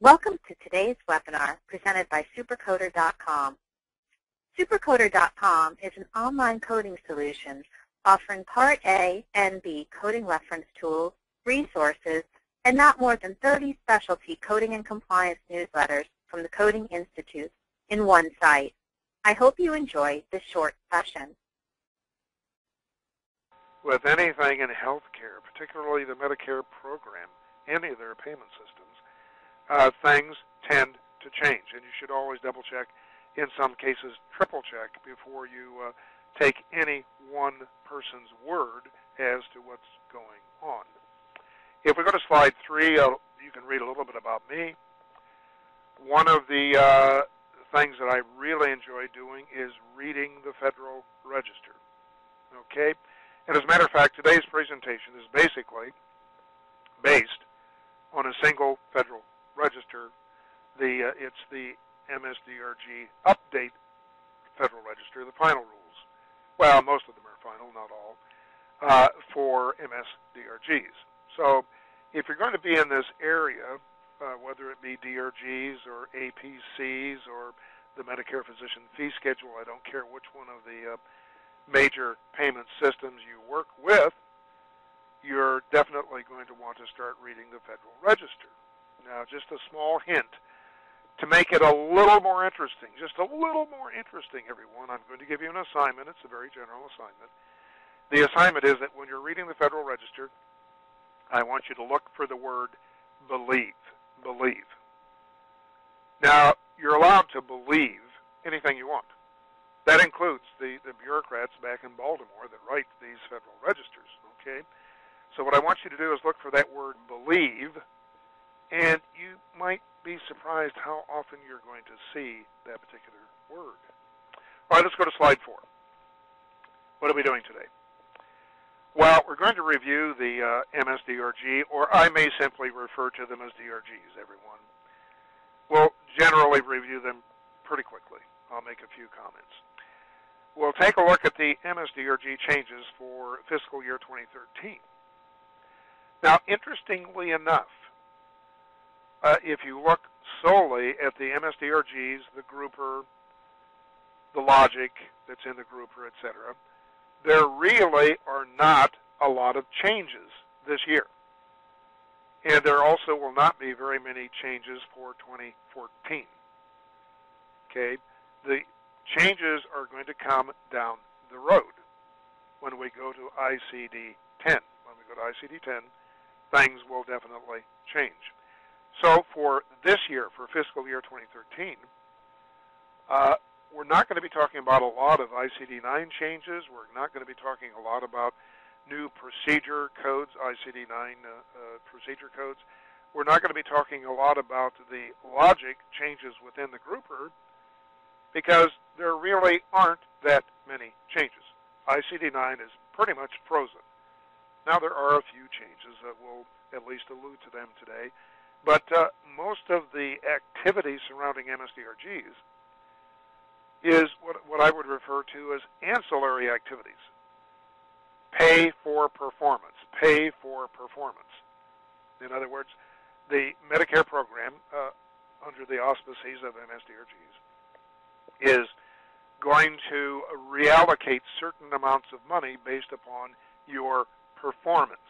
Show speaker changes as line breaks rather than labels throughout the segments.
Welcome to today's webinar presented by supercoder.com. Supercoder.com is an online coding solution offering Part A and B coding reference tools, resources, and not more than 30 specialty coding and compliance newsletters from the Coding Institute in one site. I hope you enjoy this short session.
With anything in healthcare, particularly the Medicare program, any of their payment systems, things tend to change, and you should always double check, in some cases triple check, before you take any one person's word as to what's going on. If we go to slide 3, you can read a little bit about me. One of the things that I really enjoy doing is reading the Federal Register. Okay? And as a matter of fact, today's presentation is basically based on a single Federal Register. It's the MS-DRG update Federal Register, the final rules. Well, most of them are final, not all, for MS-DRGs. So if you're going to be in this area, whether it be DRGs or APCs or the Medicare Physician Fee Schedule, I don't care which one of the major payment systems you work with, you're definitely going to want to start reading the Federal Register. Now, just a small hint to make it a little more interesting, just a little more interesting, everyone. I'm going to give you an assignment. It's a very general assignment. The assignment is that when you're reading the Federal Register, I want you to look for the word believe. Believe. Now, you're allowed to believe anything you want. That includes the bureaucrats back in Baltimore that write these Federal Registers, okay? So what I want you to do is look for that word believe, and you might be surprised how often you're going to see that particular word. All right, let's go to slide 4. What are we doing today? Well, we're going to review the MS-DRG, or I may simply refer to them as DRGs, everyone. We'll generally review them pretty quickly. I'll make a few comments. We'll take a look at the MS-DRG changes for fiscal year 2013. Now, interestingly enough, if you look solely at the MS-DRGs, the grouper, the logic that's in the grouper, etc., there really are not a lot of changes this year. And there also will not be very many changes for 2014. Okay? The changes are going to come down the road when we go to ICD-10. When we go to ICD-10, things will definitely change. So for this year, for fiscal year 2013, we're not going to be talking about a lot of ICD-9 changes. We're not going to be talking a lot about new procedure codes, ICD-9 procedure codes. We're not going to be talking a lot about the logic changes within the grouper because there really aren't that many changes. ICD-9 is pretty much frozen. Now there are a few changes that we'll at least allude to them today, but most of the activities surrounding MS-DRGs is what I would refer to as ancillary activities. Pay for performance. Pay for performance. In other words, the Medicare program, under the auspices of MS-DRGs, is going to reallocate certain amounts of money based upon your performance.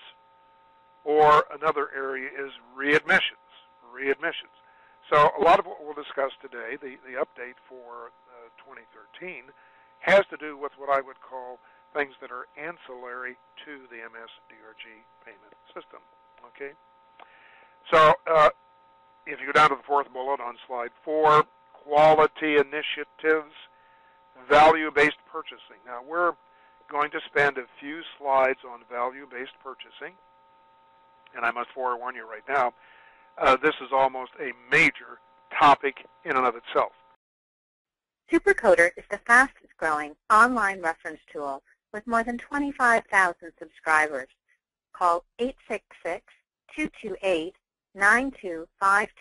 Or another area is readmissions. Readmissions. So a lot of what we'll discuss today, the update for 2013, has to do with what I would call things that are ancillary to the MS-DRG payment system. Okay? So if you go down to the fourth bullet on slide 4, quality initiatives, value-based purchasing. Now we're going to spend a few slides on value-based purchasing, and I must forewarn you right now, this is almost a major topic in and of itself.
Supercoder is the fastest growing online reference tool with more than 25,000 subscribers. Call 866-228-9252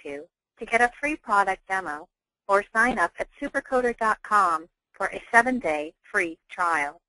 to get a free product demo or sign up at supercoder.com for a 7-day free trial.